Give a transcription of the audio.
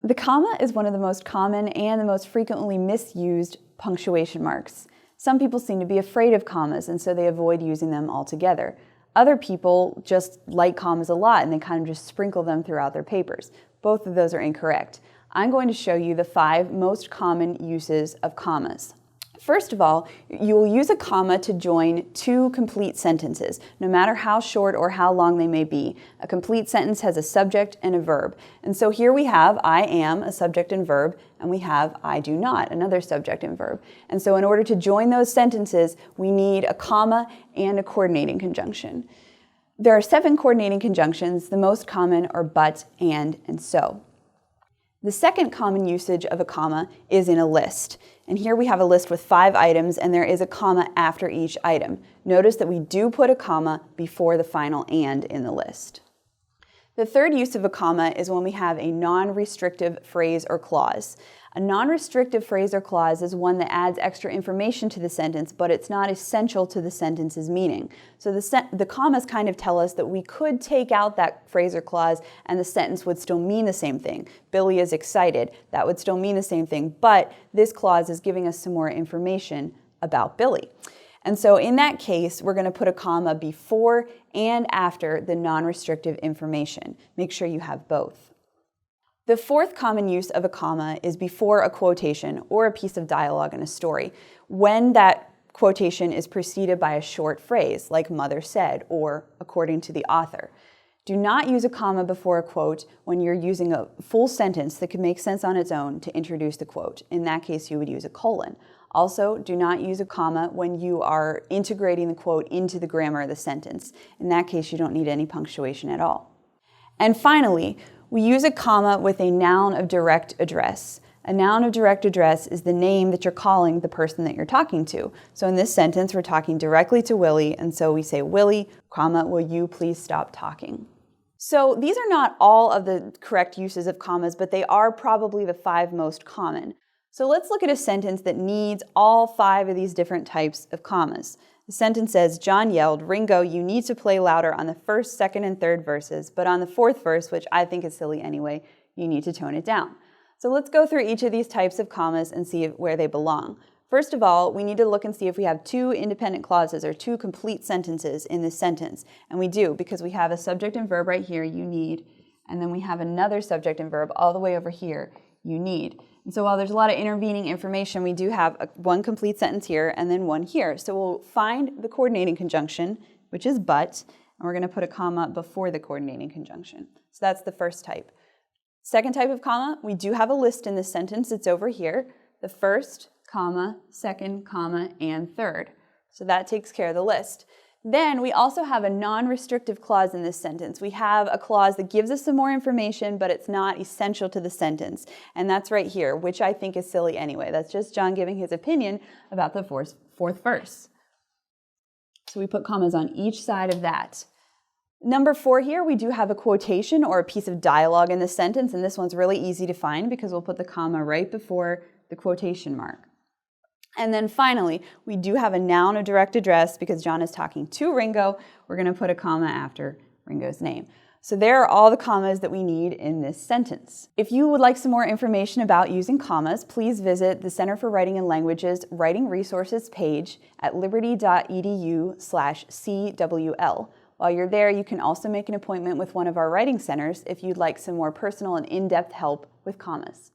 The comma is one of the most common and the most frequently misused punctuation marks. Some people seem to be afraid of commas, and so they avoid using them altogether. Other people just like commas a lot and they kind of just sprinkle them throughout their papers. Both of those are incorrect. I'm going to show you the 5 most common uses of commas. First of all, you will use a comma to join 2 complete sentences, no matter how short or how long they may be. A complete sentence has a subject and a verb. And so here we have I am, a subject and verb, and we have I do not, another subject and verb. And so in order to join those sentences, we need a comma and a coordinating conjunction. There are 7 coordinating conjunctions. The most common are but, and so. The second common usage of a comma is in a list. And here we have a list with 5 items, and there is a comma after each item. Notice that we do put a comma before the final and in the list. The third use of a comma is when we have a non-restrictive phrase or clause. A non-restrictive phrase or clause is one that adds extra information to the sentence, but it's not essential to the sentence's meaning. So the commas kind of tell us that we could take out that phrase or clause and the sentence would still mean the same thing. Billy is excited. That would still mean the same thing, but this clause is giving us some more information about Billy. And so in that case, we're going to put a comma before and after the non-restrictive information. Make sure you have both. The fourth common use of a comma is before a quotation or a piece of dialogue in a story, when that quotation is preceded by a short phrase, like mother said, or according to the author. Do not use a comma before a quote when you're using a full sentence that can make sense on its own to introduce the quote. In that case, you would use a colon. Also, do not use a comma when you are integrating the quote into the grammar of the sentence. In that case, you don't need any punctuation at all. And finally, we use a comma with a noun of direct address. A noun of direct address is the name that you're calling the person that you're talking to. So in this sentence, we're talking directly to Willie, and so we say, Willie, comma, will you please stop talking? So these are not all of the correct uses of commas, but they are probably the 5 most common. So let's look at a sentence that needs all 5 of these different types of commas. The sentence says, John yelled, Ringo, you need to play louder on the first, second, and third verses, but on the 4th verse, which I think is silly anyway, you need to tone it down. So let's go through each of these types of commas and see where they belong. First of all, we need to look and see if we have 2 independent clauses or 2 complete sentences in this sentence. And we do, because we have a subject and verb right here, you need, and then we have another subject and verb all the way over here, you need. And so while there's a lot of intervening information, we do have one complete sentence here and then one here. So we'll find the coordinating conjunction, which is but, and we're going to put a comma before the coordinating conjunction. So that's the first type. Second type of comma, we do have a list in this sentence. It's over here. The first, comma, second, comma, and third. So that takes care of the list. Then we also have a non-restrictive clause in this sentence. We have a clause that gives us some more information, but it's not essential to the sentence. And that's right here, which I think is silly anyway. That's just John giving his opinion about the 4th verse. So we put commas on each side of that. Number 4 here, we do have a quotation or a piece of dialogue in the sentence, and this one's really easy to find because we'll put the comma right before the quotation mark. And then finally, we do have a noun of direct address because John is talking to Ringo. We're going to put a comma after Ringo's name. So there are all the commas that we need in this sentence. If you would like some more information about using commas, please visit the Center for Writing and Language's Writing Resources page at liberty.edu/CWL. While you're there, you can also make an appointment with one of our writing centers if you'd like some more personal and in-depth help with commas.